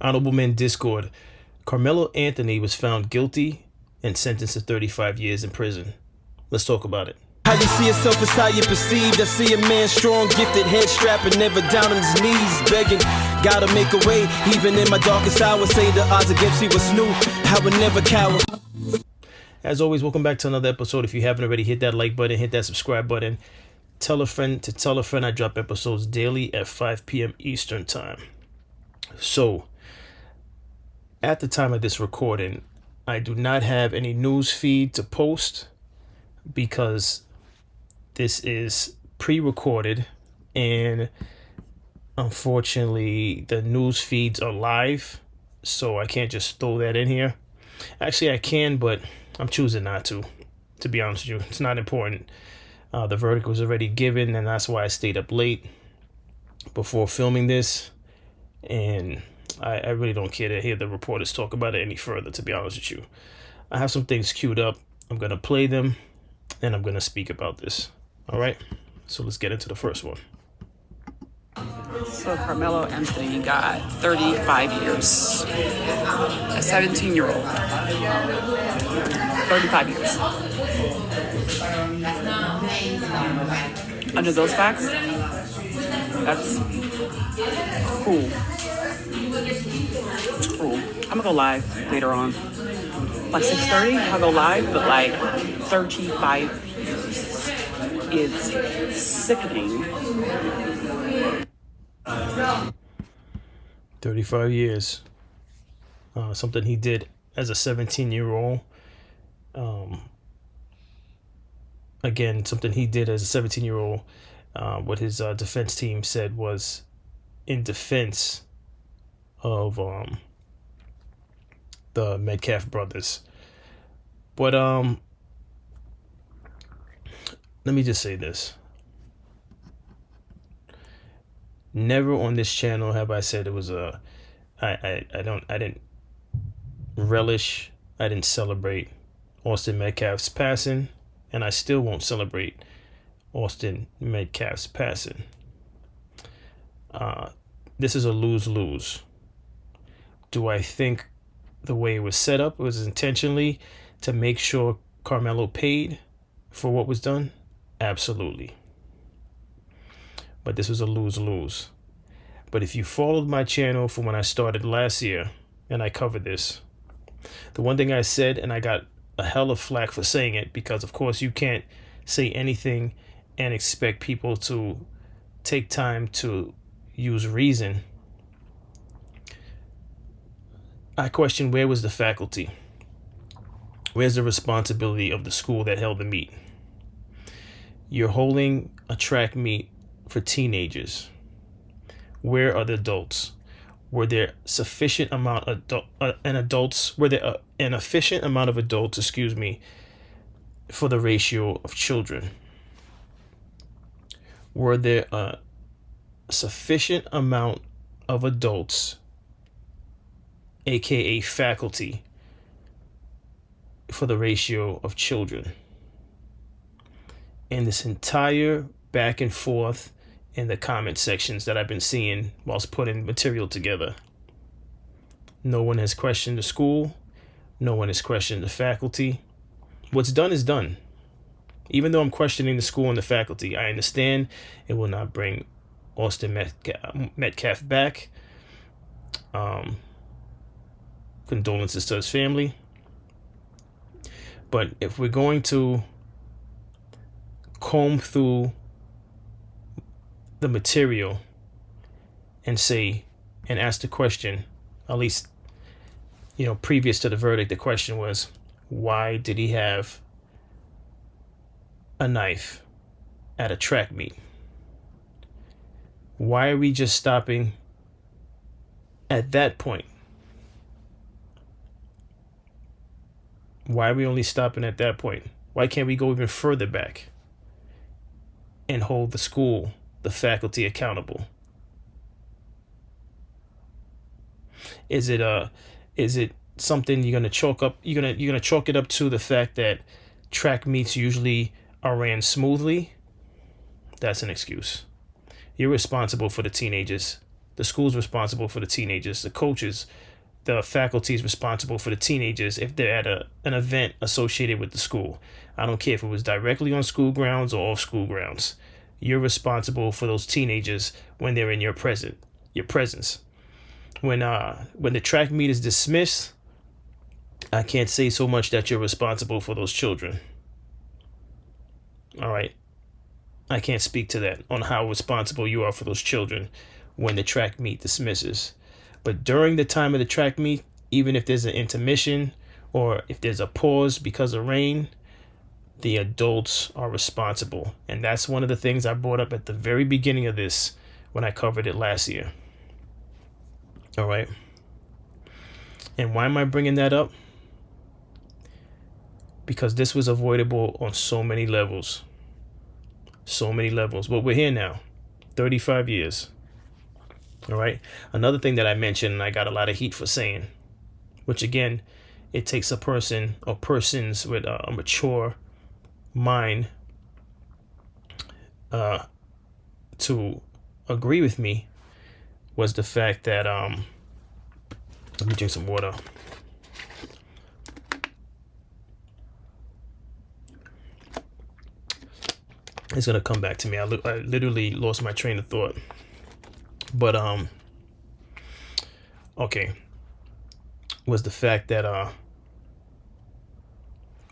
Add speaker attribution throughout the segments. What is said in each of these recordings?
Speaker 1: Honorable Men Discord. Carmelo Anthony was found guilty and sentenced to 35 years in prison. Let's talk about it.
Speaker 2: How you see yourself is how you perceived. I see a man strong, gifted, head strapping, never down on his knees, begging. Gotta make a way, even in my darkest hour. Say the odds against me was new. I would never cower.
Speaker 1: As always, welcome back to another episode. If you haven't already, hit that like button, hit that subscribe button. Tell a friend to tell a friend. I drop episodes daily at 5 p.m. Eastern Time. So, at the time of this recording, I do not have any news feed to post because this is pre-recorded and unfortunately the news feeds are live, so I can't just throw that in here. Actually, I can, but I'm choosing not to be honest with you. It's not important. The verdict was already given, and that's why I stayed up late before filming this, and I really don't care to hear the reporters talk about it any further, to be honest with you. I have some things queued up. I'm going to play them, and I'm going to speak about this. All right, so let's get into the first one.
Speaker 3: So Karmelo Anthony got 35 years. A 17-year-old. 35 years. Under those facts, that's cool. It's cool. I'm gonna go live later on. Like 6:30, I'll go live, but like 35 years is sickening.
Speaker 1: 35 years. Something he did as a 17-year-old. Again, something he did as a 17-year-old. What his defense team said was in defense of the Metcalf brothers. But let me just say this. Never on this channel have I said it was I didn't relish, I didn't celebrate Austin Metcalf's passing, and I still won't celebrate Austin Metcalf's passing. This is a lose-lose. Do I think the way it was set up was intentionally to make sure Karmelo paid for what was done? Absolutely. But this was a lose-lose. But if you followed my channel from when I started last year and I covered this, the one thing I said, and I got a hell of flack for saying it, because of course you can't say anything and expect people to take time to use reason. I question, where was the faculty? Where's the responsibility of the school that held the meet? You're holding a track meet for teenagers. Where are the adults? Were there sufficient amount of adults? Were there an efficient amount of adults, for the ratio of children? Were there a sufficient amount of adults, aka faculty, for the ratio of children? And this entire back and forth in the comment sections that I've been seeing whilst putting material together, no one has questioned the school. No one has questioned the faculty. What's done is done. Even though I'm questioning the school and the faculty, I understand it will not bring Austin Metcalf back. Condolences to his family. But if we're going to comb through the material and ask the question, at least, previous to the verdict, the question was, why did he have a knife at a track meet? Why are we just stopping at that point? Why are we only stopping at that point? Why can't we go even further back and hold the school, the faculty accountable? Is it something you're gonna chalk up? You're gonna chalk it up to the fact that track meets usually are ran smoothly? That's an excuse. You're responsible for the teenagers The school's responsible for the teenagers. The coaches, the faculty is responsible for the teenagers if they're at an event associated with the school. I don't care if it was directly on school grounds or off school grounds. You're responsible for those teenagers when they're in your presence. When the track meet is dismissed, I can't say so much that you're responsible for those children. All right. I can't speak to that on how responsible you are for those children when the track meet dismisses. But during the time of the track meet, even if there's an intermission or if there's a pause because of rain, the adults are responsible. And that's one of the things I brought up at the very beginning of this when I covered it last year. All right. And why am I bringing that up? Because this was avoidable on so many levels. So many levels. But we're here now. 35 years. All right. Another thing that I mentioned, and I got a lot of heat for saying, which again, it takes a person or persons with a mature mind to agree with me, was the fact that let me drink some water. It's gonna come back to me. I literally lost my train of thought. But okay, was the fact that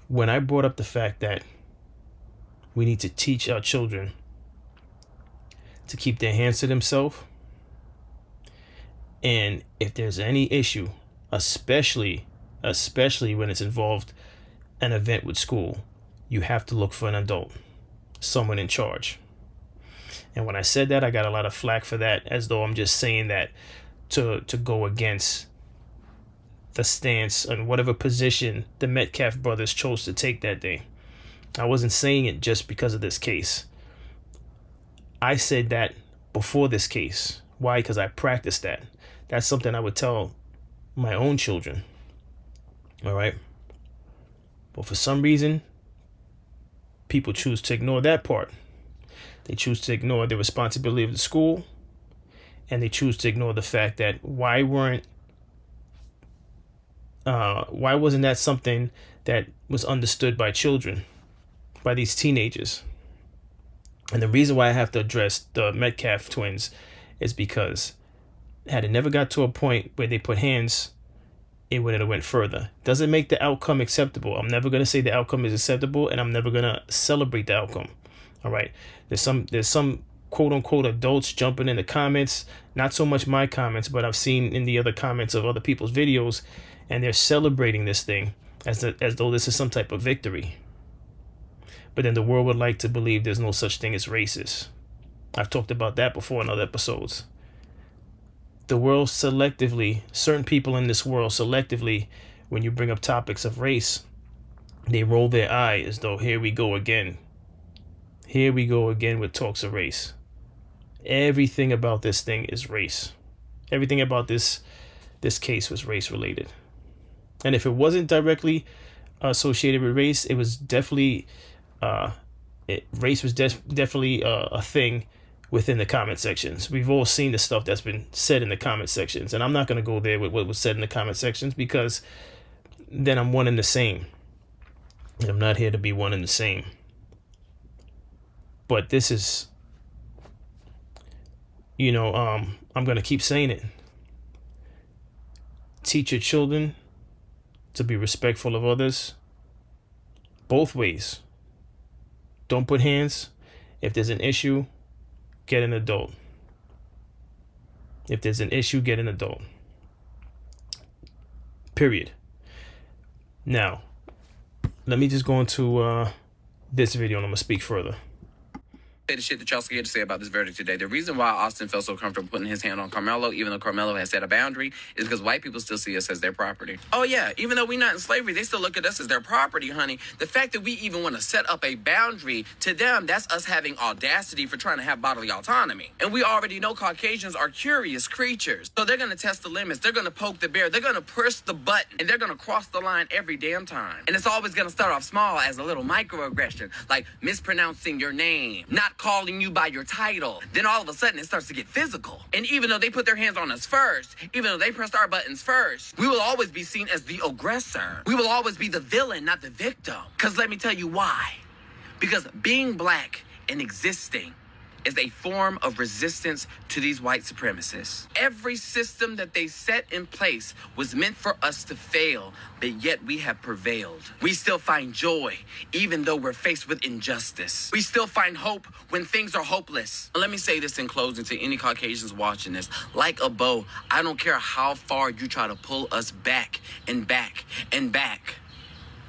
Speaker 1: when I brought up the fact that we need to teach our children to keep their hands to themselves, and if there's any issue, especially when it's involved an event with school, you have to look for an adult, someone in charge. And when I said that, I got a lot of flack for that, as though I'm just saying that to go against the stance and whatever position the Metcalf brothers chose to take that day. I wasn't saying it just because of this case. I said that before this case. Why? Because I practiced that. That's something I would tell my own children. All right. But for some reason, people choose to ignore that part. They choose to ignore the responsibility of the school, and they choose to ignore the fact that why wasn't that something that was understood by children, by these teenagers? And the reason why I have to address the Metcalf twins is because had it never got to a point where they put hands, it would have went further. Doesn't make the outcome acceptable. I'm never going to say the outcome is acceptable, and I'm never going to celebrate the outcome. All right. There's some quote unquote adults jumping in the comments, not so much my comments, but I've seen in the other comments of other people's videos, and they're celebrating this thing as though this is some type of victory. But then the world would like to believe there's no such thing as racist. I've talked about that before in other episodes. The world selectively, certain people in this world selectively, when you bring up topics of race, they roll their eye as though here we go again. Here we go again with talks of race. Everything about this thing is race. Everything about this case was race related. And if it wasn't directly associated with race, it was definitely race was definitely a thing within the comment sections. We've all seen the stuff that's been said in the comment sections, and I'm not going to go there with what was said in the comment sections, because then I'm one and the same. And I'm not here to be one and the same. But this is, I'm going to keep saying it. Teach your children to be respectful of others, both ways. Don't put hands. If there's an issue, get an adult. If there's an issue, get an adult. Period. Now, let me just go into this video and I'm going to speak further.
Speaker 4: Say the shit that y'all scared to say about this verdict today. The reason why Austin felt so comfortable putting his hand on Karmelo, even though Karmelo has set a boundary, is because white people still see us as their property. Oh yeah, even though we're not in slavery, they still look at us as their property, honey. The fact that we even want to set up a boundary, to them, that's us having audacity for trying to have bodily autonomy. And we already know Caucasians are curious creatures. So they're going to test the limits. They're going to poke the bear. They're going to push the button. And they're going to cross the line every damn time. And it's always going to start off small as a little microaggression, like mispronouncing your name, not not calling you by your title. Then all of a sudden it starts to get physical. And even though they put their hands on us first, even though they pressed our buttons first, we will always be seen as the aggressor. We will always be the villain, not the victim. Because let me tell you why. Because being black and existing is a form of resistance to these white supremacists. Every system that they set in place was meant for us to fail, but yet we have prevailed. We still find joy, even though we're faced with injustice. We still find hope when things are hopeless. Let me say this in closing to any Caucasians watching this. Like a bow, I don't care how far you try to pull us back and back and back.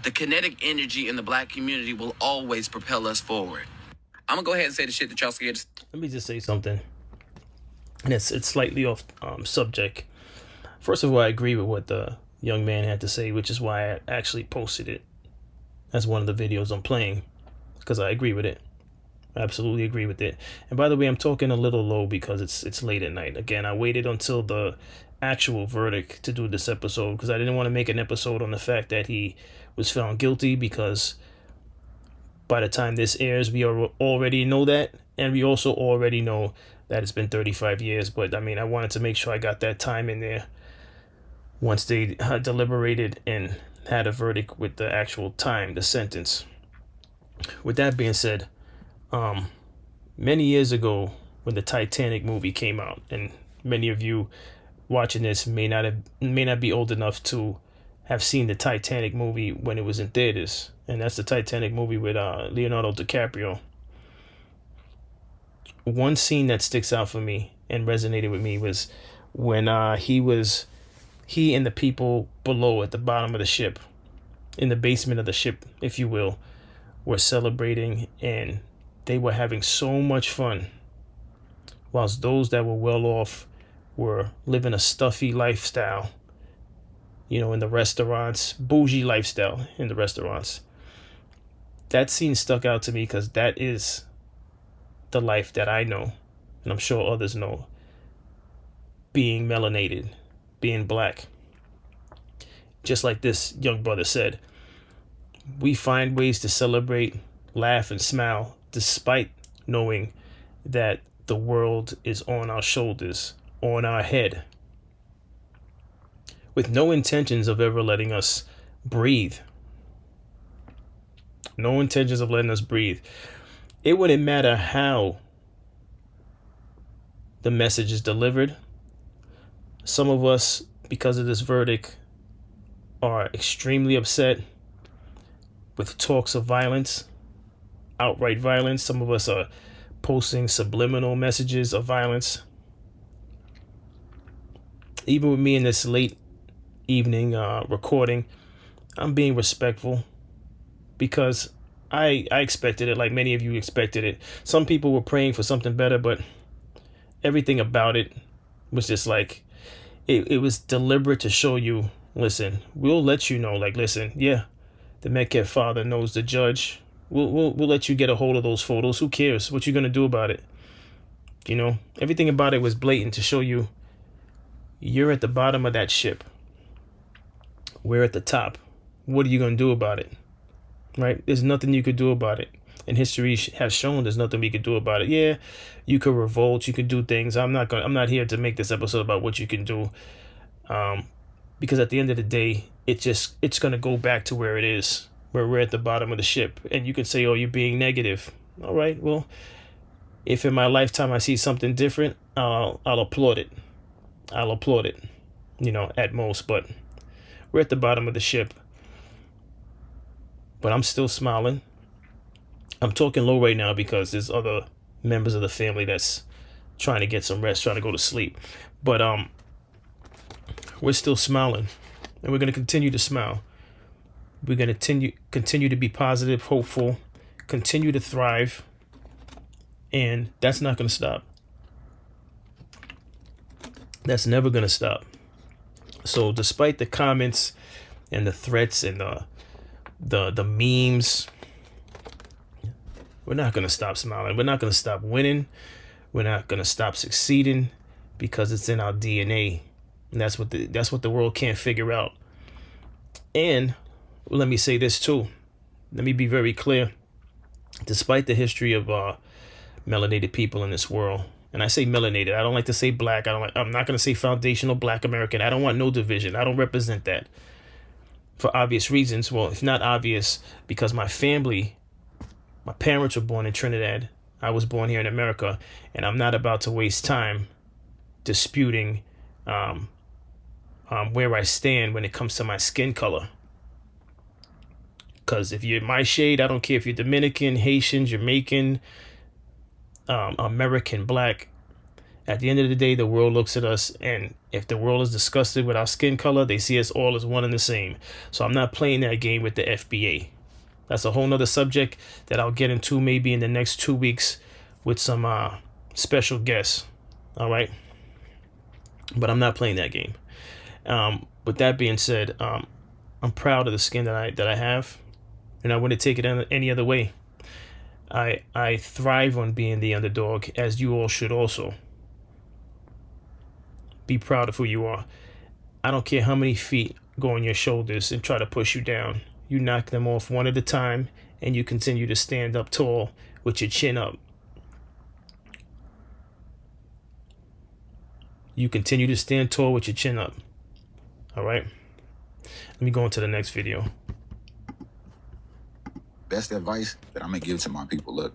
Speaker 4: The kinetic energy in the black community will always propel us forward. I'm gonna go ahead and say the shit that y'all scared.
Speaker 1: Let me just say something, and it's slightly off subject. First of all, I agree with what the young man had to say, which is why I actually posted it as one of the videos I'm playing, because I agree with it. I absolutely agree with it. And by the way, I'm talking a little low because it's late at night. Again, I waited until the actual verdict to do this episode because I didn't want to make an episode on the fact that he was found guilty, because by the time this airs, we already know that, and we also already know that it's been 35 years. But I mean, I wanted to make sure I got that time in there once they deliberated and had a verdict with the actual time, the sentence. With that being said, many years ago when the Titanic movie came out, and many of you watching this may not be old enough to have seen the Titanic movie when it was in theaters, and that's the Titanic movie with Leonardo DiCaprio. One scene that sticks out for me and resonated with me was when he and the people below at the bottom of the ship, in the basement of the ship, if you will, were celebrating, and they were having so much fun, whilst those that were well off were living a stuffy lifestyle, in the restaurants, bougie lifestyle in the restaurants. That scene stuck out to me because that is the life that I know, and I'm sure others know, being melanated, being black. Just like this young brother said, we find ways to celebrate, laugh, and smile despite knowing that the world is on our shoulders, on our head, with no intentions of ever letting us breathe. No intentions of letting us breathe. It wouldn't matter how the message is delivered. Some of us, because of this verdict, are extremely upset with talks of violence, outright violence. Some of us are posting subliminal messages of violence. Even with me in this late evening recording, I'm being respectful because I expected it, like many of you expected it. Some people were praying for something better, but everything about it was just like, it was deliberate to show you, listen, we'll let you know, like, listen, yeah, the Metcalf father knows the judge. We'll let you get a hold of those photos. Who cares? What you gonna do about it? Everything about it was blatant to show you you're at the bottom of that ship. We're at the top. What are you going to do about it? Right? There's nothing you could do about it. And history has shown there's nothing we could do about it. Yeah, you could revolt. You could do things. I'm not here to make this episode about what you can do. Because at the end of the day, it's going to go back to where it is, where we're at the bottom of the ship. And you can say, oh, you're being negative. All right, well, if in my lifetime I see something different, I'll applaud it. I'll applaud it, at most. But we're at the bottom of the ship. But I'm still smiling. I'm talking low right now because there's other members of the family that's trying to get some rest, trying to go to sleep. But we're still smiling, and we're going to continue to smile. We're going to continue to be positive, hopeful, continue to thrive, and that's not going to stop. That's never going to stop. So despite the comments and the threats and the memes, we're not going to stop smiling. We're not going to stop winning. We're not going to stop succeeding because it's in our DNA. And that's what the world can't figure out. And let me say this too. Let me be very clear. Despite the history of melanated people in this world. And I say melanated. I don't like to say black. I'm not going to say foundational black American. I don't want no division. I don't represent that for obvious reasons. Well, if not obvious, because my parents were born in Trinidad. I was born here in America, and I'm not about to waste time disputing where I stand when it comes to my skin color. Because if you're my shade, I don't care if you're Dominican, Haitian, Jamaican, American, black. At the end of the day, the world looks at us, and if the world is disgusted with our skin color, they see us all as one and the same. So I'm not playing that game with the FBA. That's a whole nother subject that I'll get into maybe in the next 2 weeks with some special guests. All right. But I'm not playing that game. With that being said, I'm proud of the skin that I have, and I wouldn't take it any other way. I thrive on being the underdog, as you all should also. Be proud of who you are. I don't care how many feet go on your shoulders and try to push you down. You knock them off one at a time, and you continue to stand up tall with your chin up. You continue to stand tall with your chin up. All right. Let me go on to the next video.
Speaker 5: Best advice that I'm gonna give to my people. Look,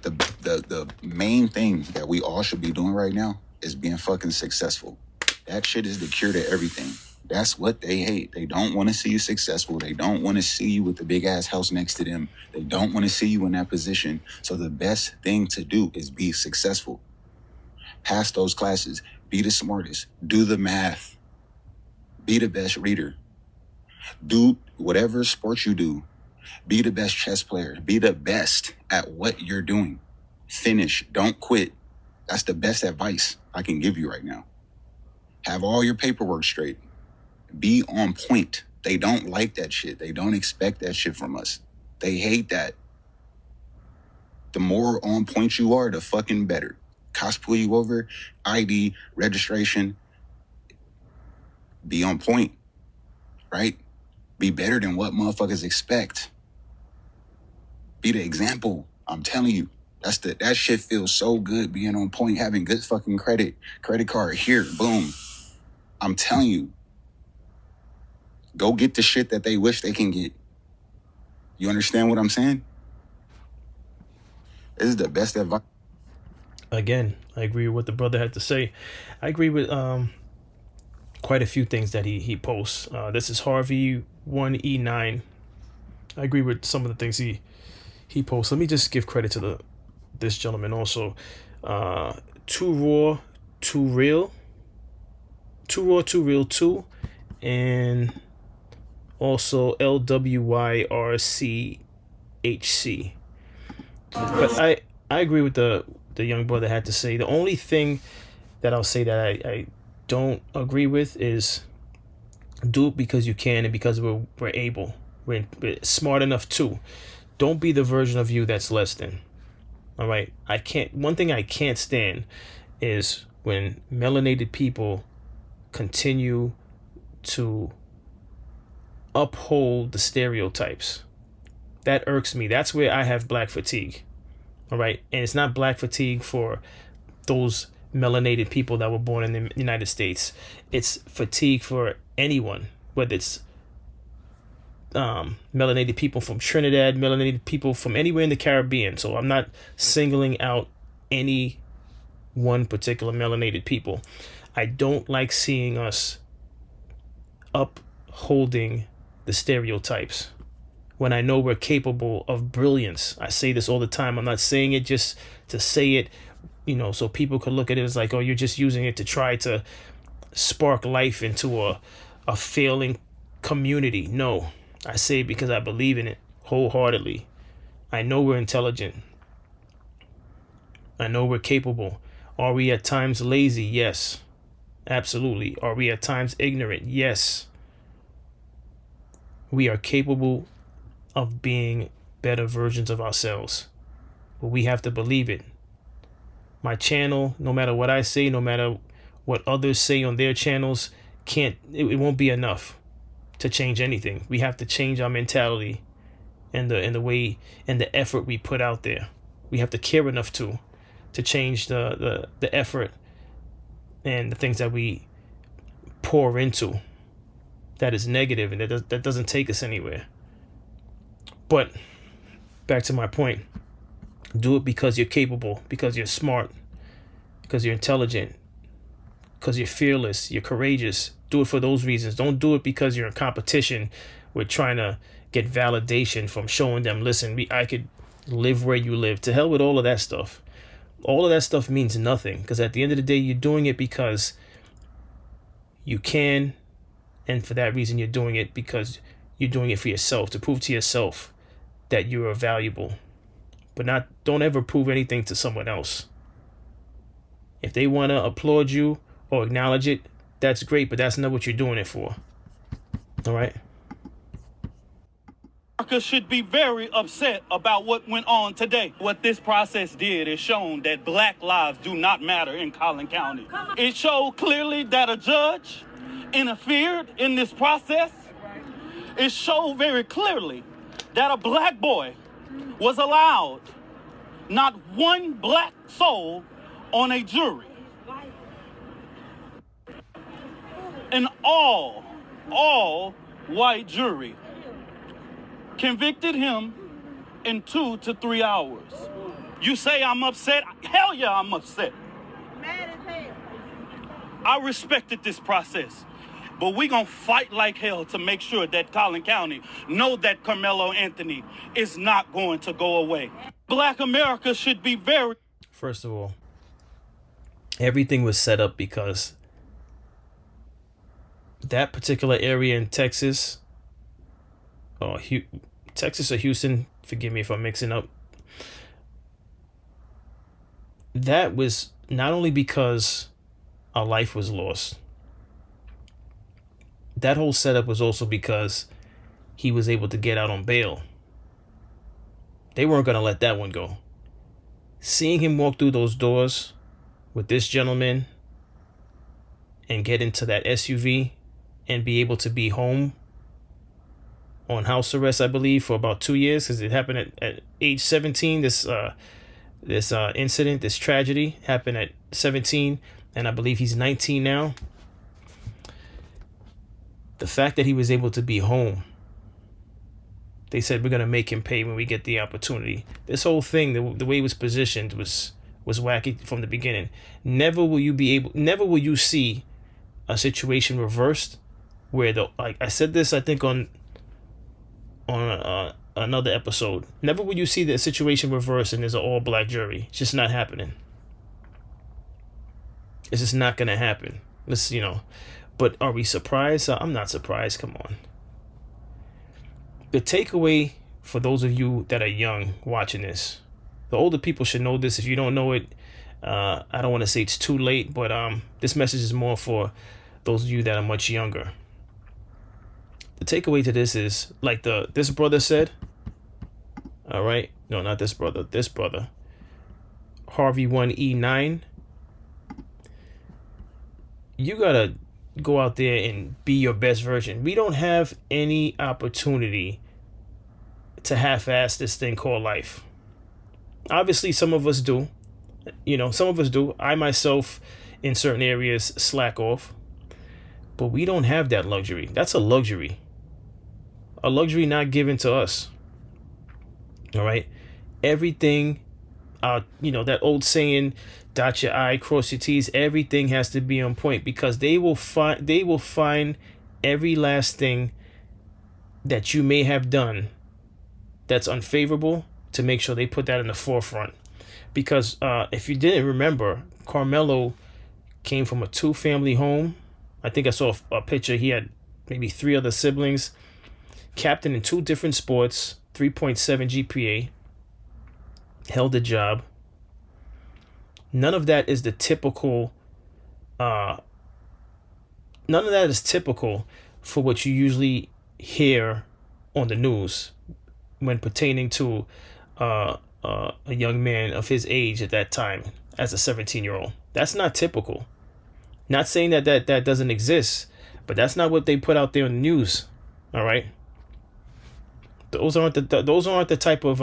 Speaker 5: the main thing that we all should be doing right now is being fucking successful. That shit is the cure to everything. That's what they hate. They don't want to see you successful. They don't want to see you with the big ass house next to them. They don't want to see you in that position. So the best thing to do is be successful. Pass those classes. Be the smartest. Do the math. Be the best reader. Do whatever sport you do. Be the best chess player. Be the best at what you're doing. Finish. Don't quit. That's the best advice I can give you right now. Have all your paperwork straight. Be on point. They don't like that shit. They don't expect that shit from us. They hate that. The more on point you are, the fucking better. Cops pull you over, ID, registration. Be on point, right? Be better than what motherfuckers expect. Be the example. I'm telling you, that shit feels so good, being on point, having good fucking credit card here, boom. I'm telling you, go get the shit that they wish they can get. You understand what I'm saying? This is the best advice.
Speaker 1: Again, I agree with what the brother had to say. I agree with quite a few things that he posts. This is Harvey 1E9. I agree with some of the things he posts. Let me just give credit to this gentleman also. Too Raw, Too Real. Too Raw, Too Real 2. And also LWYRCHC. But I agree with the young brother had to say. The only thing that I'll say that I don't agree with is do it because you can and because we're able. We're smart enough too. Don't be the version of you that's less than. All right. One thing I can't stand is when melanated people continue to uphold the stereotypes. That irks me. That's where I have black fatigue. All right. And it's not black fatigue for those melanated people that were born in the United States. It's fatigue for anyone, whether it's melanated people from Trinidad, melanated people from anywhere in the Caribbean. So I'm not singling out any one particular melanated people. I don't like seeing us upholding the stereotypes when I know we're capable of brilliance. I say this all the time. I'm not saying it just to say it, so people could look at it as like, oh, you're just using it to try to spark life into a failing community. No, I say it because I believe in it wholeheartedly. I know we're intelligent. I know we're capable. Are we at times lazy? Yes, absolutely. Are we at times ignorant? Yes. We are capable of being better versions of ourselves, but we have to believe it. My channel, no matter what I say, no matter what others say on their channels, it won't be enough to change anything. We have to change our mentality and the way and the effort we put out there. We have to care enough to change the effort and the things that we pour into that is negative and that doesn't take us anywhere. But back to my point, do it because you're capable, because you're smart, because you're intelligent, because you're fearless, you're courageous. Do it for those reasons. Don't do it because you're in competition with trying to get validation from showing them, listen, I could live where you live. To hell with all of that stuff. All of that stuff means nothing, because at the end of the day, you're doing it because you can, and for that reason, you're doing it because you're doing it for yourself, to prove to yourself that you are valuable. But don't ever prove anything to someone else. If they want to applaud you or acknowledge it, that's great, but that's not what you're doing it for. All right?
Speaker 6: America should be very upset about what went on today. What this process did is shown that black lives do not matter in Collin County. It showed clearly that a judge interfered in this process. It showed very clearly that a black boy was allowed not one black soul on a jury. An all white jury convicted him in 2 to 3 hours. You say I'm upset? Hell yeah, I'm upset. Mad as hell. I respected this process, but we gonna fight like hell to make sure that Collin County know that Karmelo Anthony is not going to go away. Black America should be very...
Speaker 1: First of all, everything was set up because that particular area in Texas, Texas or Houston, forgive me if I'm mixing up, that was not only because a life was lost. That whole setup was also because he was able to get out on bail. They weren't going to let that one go. Seeing him walk through those doors with this gentleman and get into that SUV and be able to be home on house arrest, I believe, for about 2 years, because it happened at age 17. This incident, this tragedy happened at 17, and I believe he's 19 now. The fact that he was able to be home, they said we're gonna make him pay when we get the opportunity. This whole thing, the way it was positioned was wacky from the beginning. Never will you see a situation reversed where like I said this, I think on another episode. Never will you see the situation reversed and there's an all black jury. It's just not happening. It's just not gonna happen. But are we surprised? I'm not surprised. Come on. The takeaway for those of you that are young watching this, the older people should know this. If you don't know it, I don't want to say it's too late, but this message is more for those of you that are much younger. The takeaway to this is, like this brother said, all right? No, not this brother. This brother. Harvey 1E9. You got to go out there and be your best version. We don't have any opportunity to half-ass this thing called life. Obviously, some of us do. Some of us do. I myself, in certain areas, slack off. But we don't have that luxury. That's a luxury. A luxury not given to us. All right? Everything, that old saying, dot your I, cross your T's, everything has to be on point, because they will find every last thing that you may have done that's unfavorable to make sure they put that in the forefront. Because if you didn't remember, Karmelo came from a 2-family home. I think I saw a picture. He had maybe 3 other siblings, captain in 2 different sports, 3.7 GPA, held a job. None of that is the typical, none of that is typical for what you usually hear on the news when pertaining to a young man of his age at that time as a 17-year-old. That's not typical. Not saying that doesn't exist, but that's not what they put out there on the news. All right. Those aren't the type of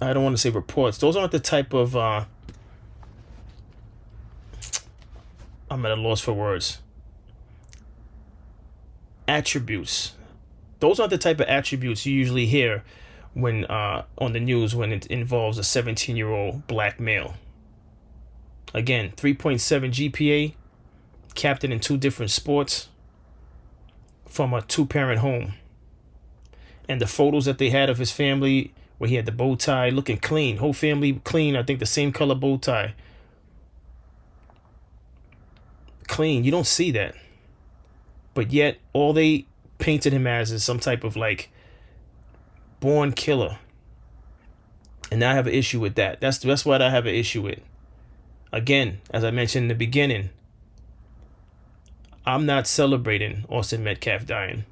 Speaker 1: I don't want to say reports. Those aren't the type of I'm at a loss for words. Attributes. Those aren't the type of attributes you usually hear when on the news when it involves a 17-year-old black male. Again, 3.7 GPA, captain in 2 different sports, from a 2-parent home. And the photos that they had of his family, where he had the bow tie, looking clean, whole family clean, I think the same color bow tie. Clean, you don't see that. But yet, all they painted him as is some type of like born killer. And I have an issue with that. That's what I have an issue with. Again, as I mentioned in the beginning, I'm not celebrating Austin Metcalf dying.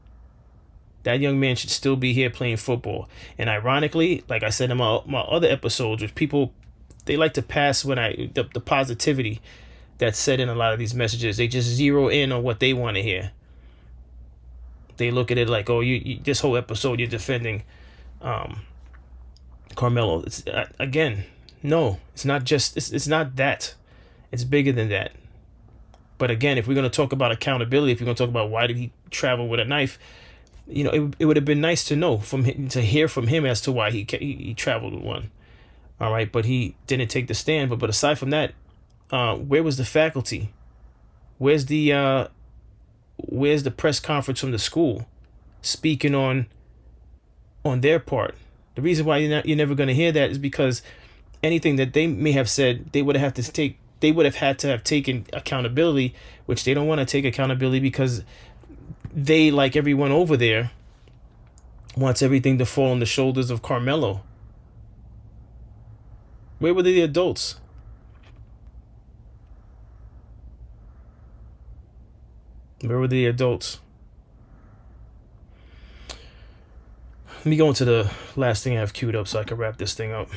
Speaker 1: That young man should still be here playing football. And ironically, like I said in my other episodes, which people, they like to pass when the positivity that's said in a lot of these messages. They just zero in on what they want to hear. They look at it like, oh, you this whole episode you're defending Karmelo. It's, again, no, it's not just, it's not that. It's bigger than that. But again, if we're going to talk about accountability, if we're going to talk about why did he travel with a knife, you know, it would have been nice to know from him, to hear from him as to why he traveled with one. All right, but he didn't take the stand. But aside from that, where was the faculty? Where's the press conference from the school speaking on their part? The reason why you're never going to hear that is because anything that they may have said, they would have had to have taken accountability, which they don't want to take accountability because they, like everyone over there, wants everything to fall on the shoulders of Karmelo. Where were the adults? Where were the adults? Let me go into the last thing I have queued up so I can wrap this thing up.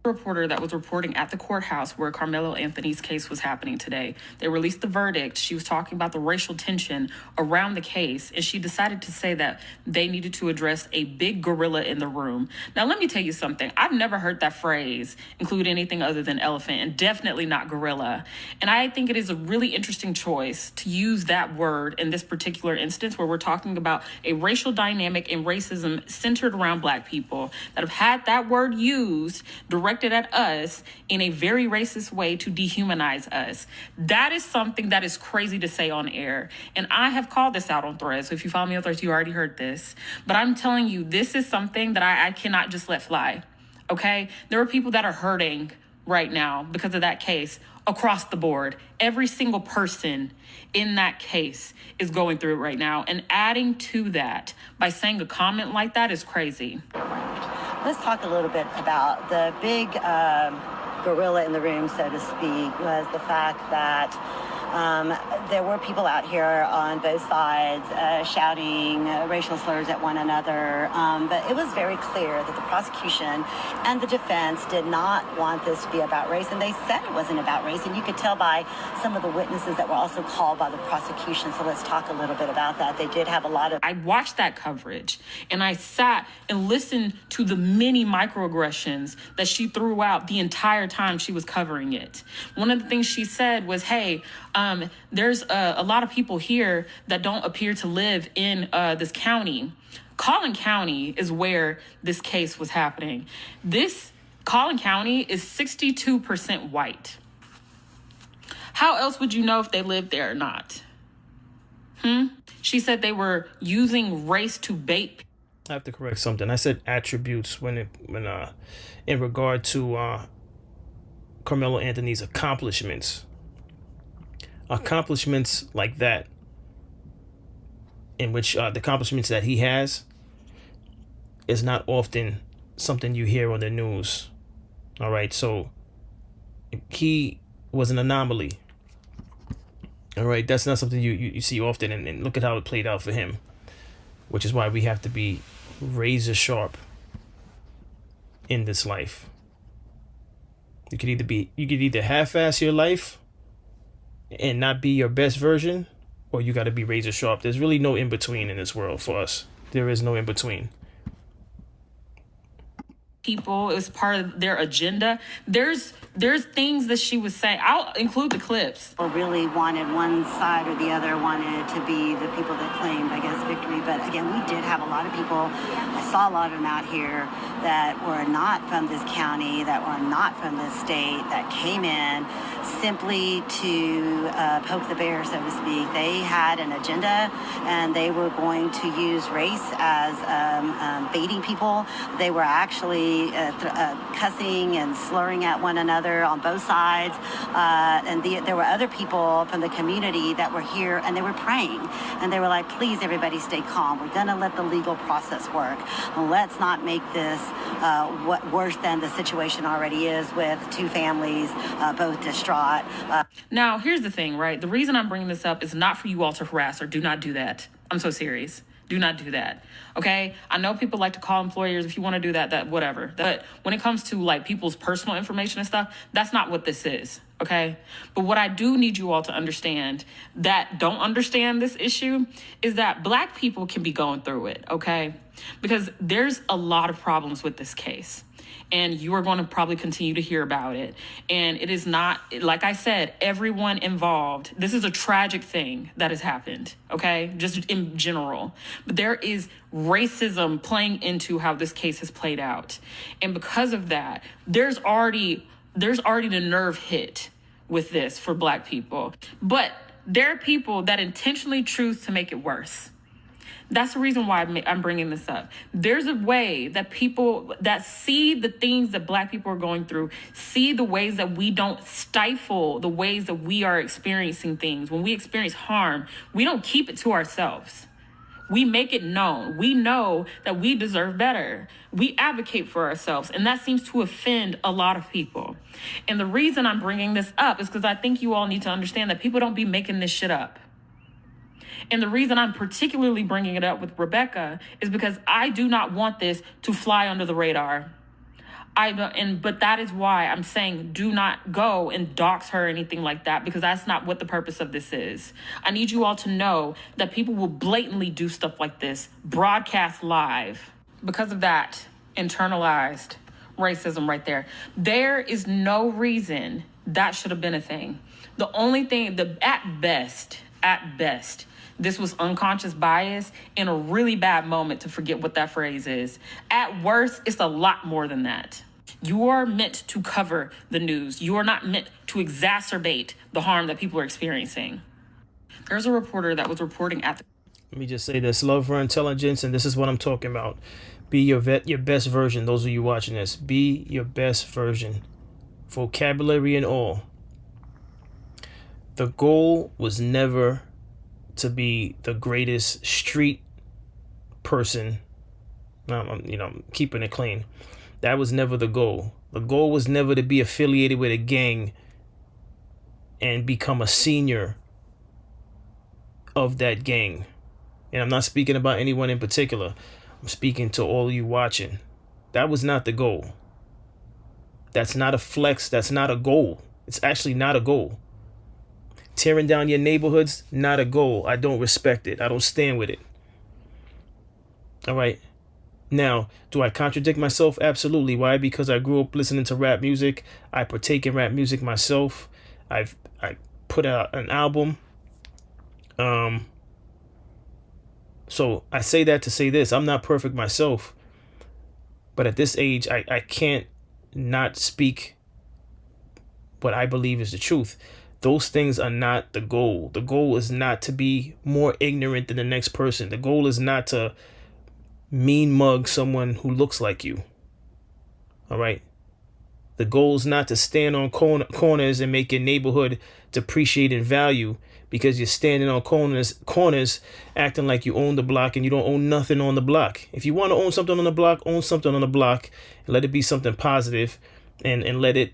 Speaker 3: Reporter that was reporting at the courthouse where Carmelo Anthony's case was happening today. They released the verdict. She was talking about the racial tension around the case, and she decided to say that they needed to address a big gorilla in the room. Now, let me tell you something. I've never heard that phrase include anything other than elephant, and definitely not gorilla. And I think it is a really interesting choice to use that word in this particular instance where we're talking about a racial dynamic and racism centered around Black people that have had that word used directly at us in a very racist way to dehumanize us. That is something that is crazy to say on air. And I have called this out on Threads. So if you follow me on Threads, you already heard this. But I'm telling you, this is something that I cannot just let fly. Okay? There are people that are hurting right now because of that case across the board. Every single person in that case is going through it right now. And adding to that by saying a comment like that is crazy.
Speaker 7: Let's talk a little bit about the big gorilla in the room, so to speak, was the fact that there were people out here on both sides shouting racial slurs at one another. But it was very clear that the prosecution and the defense did not want this to be about race. And they said it wasn't about race. And you could tell by some of the witnesses that were also called by the prosecution. So let's talk a little bit about that. They did have a lot of...
Speaker 3: I watched that coverage and I sat and listened to the many microaggressions that she threw out the entire time she was covering it. One of the things she said was, hey, there's a lot of people here that don't appear to live in this county. Collin County is where this case was happening. This Collin County is 62% white. How else would you know if they lived there or not? She said they were using race to bait.
Speaker 1: I have to correct something. I said attributes when in regard to Carmelo Anthony's accomplishments. Accomplishments like that, in which the accomplishments that he has is not often something you hear on the news. All right, so he was an anomaly. All right, that's not something you see often, and look at how it played out for him, which is why we have to be razor sharp in this life. You could either half-ass your life and not be your best version, or you got to be razor sharp. There's really no in-between in this world for us. There is no in-between.
Speaker 3: people. It was part of their agenda. There's things that she was saying. I'll include the clips.
Speaker 7: People really wanted one side or the other wanted to be the people that claimed, I guess, victory. But again, we did have a lot of people. I saw a lot of them out here that were not from this county, that were not from this state, that came in simply to poke the bear, so to speak. They had an agenda, and they were going to use race as baiting people. They were actually cussing and slurring at one another on both sides. There were other people from the community that were here, and they were praying. And they were like, please, everybody stay calm. We're going to let the legal process work. Let's not make this worse than the situation already is with two families, both distraught.
Speaker 3: Now, here's the thing, right? The reason I'm bringing this up is not for you all to harass her. Do not do that. I'm so serious. Do not do that. Okay? I know people like to call employers. If you want to do that, whatever. But when it comes to like people's personal information and stuff, that's not what this is. Okay? But what I do need you all to understand that don't understand this issue is that Black people can be going through it. Okay? Because there's a lot of problems with this case. And you are going to probably continue to hear about it. And it is not, like I said, everyone involved. This is a tragic thing that has happened, okay? Just in general. But there is racism playing into how this case has played out. And because of that, there's already the nerve hit with this for Black people. But there are people that intentionally choose to make it worse. That's the reason why I'm bringing this up. There's a way that people that see the things that Black people are going through, see the ways that we don't stifle the ways that we are experiencing things. When we experience harm, we don't keep it to ourselves. We make it known. We know that we deserve better. We advocate for ourselves, and that seems to offend a lot of people. And the reason I'm bringing this up is because I think you all need to understand that people don't be making this shit up. And the reason I'm particularly bringing it up with Rebecca is because I do not want this to fly under the radar. But that is why I'm saying do not go and dox her or anything like that, because that's not what the purpose of this is. I need you all to know that people will blatantly do stuff like this, broadcast live. Because of that internalized racism right there, there is no reason that should have been a thing. The only thing, at best, this was unconscious bias in a really bad moment to forget what that phrase is. At worst, it's a lot more than that. You are meant to cover the news. You are not meant to exacerbate the harm that people are experiencing. There's a reporter that was reporting at the...
Speaker 1: Let me just say this. Love for intelligence, and this is what I'm talking about. Be your best version. Those of you watching this, be your best version. Vocabulary and all. The goal was never to be the greatest street person. I'm keeping it clean. That was never the goal. The goal was never to be affiliated with a gang and become a senior of that gang. And I'm not speaking about anyone in particular. I'm speaking to all of you watching. That was not the goal. That's not a flex. That's not a goal. It's actually not a goal. Tearing down your neighborhoods, not a goal. I don't respect it. I don't stand with it. All right. Now, do I contradict myself? Absolutely. Why? Because I grew up listening to rap music. I partake in rap music myself. I put out an album. So I say that to say this. I'm not perfect myself. But at this age, I can't not speak what I believe is the truth. Those things are not the goal. The goal is not to be more ignorant than the next person. The goal is not to mean mug someone who looks like you. All right. The goal is not to stand on corners and make your neighborhood depreciate in value because you're standing on corners acting like you own the block and you don't own nothing on the block. If you want to own something on the block, own something on the block and let it be something positive and let it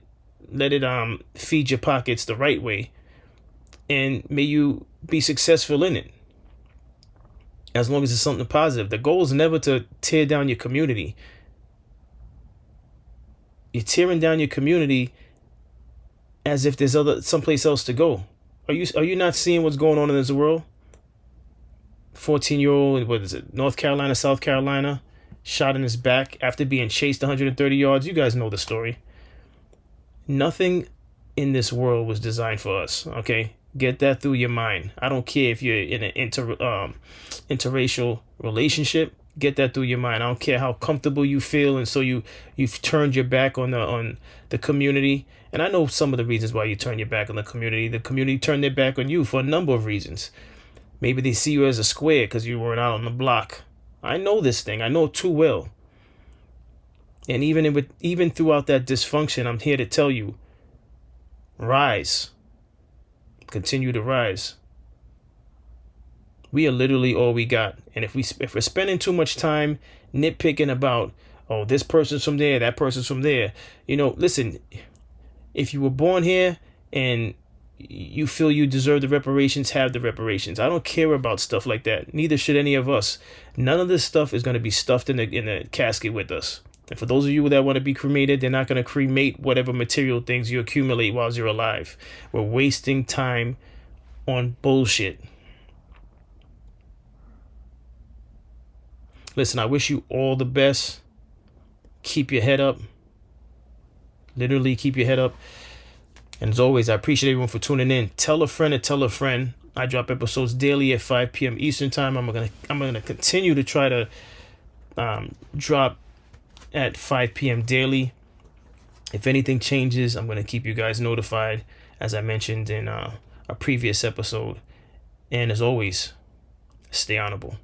Speaker 1: feed your pockets the right way, and may you be successful in it. As long as it's something positive. The goal is never to tear down your community. You're tearing down your community as if there's someplace else to go. Are you not seeing what's going on in this world? 14-year-old, what is it? North Carolina, South Carolina. shot in his back after being chased 130 yards. You guys know the story. Nothing in this world was designed for us, okay? Get that through your mind. I don't care if you're in an interracial relationship. Get that through your mind. I don't care how comfortable you feel, and so you've turned your back on the community. And I know some of the reasons why you turn your back on the community. The community turned their back on you for a number of reasons. Maybe they see you as a square because you weren't out on the block. I know this thing. I know it too well. And even throughout that dysfunction, I'm here to tell you, rise. Continue to rise. We are literally all we got. And if we're spending too much time nitpicking about, oh, this person's from there, that person's from there, listen, if you were born here and you feel you deserve the reparations, have the reparations. I don't care about stuff like that. Neither should any of us. None of this stuff is going to be stuffed in the casket with us. And for those of you that want to be cremated, they're not going to cremate whatever material things you accumulate while you're alive. We're wasting time on bullshit. Listen, I wish you all the best. Keep your head up. Literally keep your head up. And as always, I appreciate everyone for tuning in. Tell a friend to tell a friend. I drop episodes daily at 5 p.m. Eastern time. I'm gonna continue to try to drop at 5 p.m. daily. If anything changes, I'm gonna keep you guys notified, as I mentioned in a previous episode. And as always, stay honorable.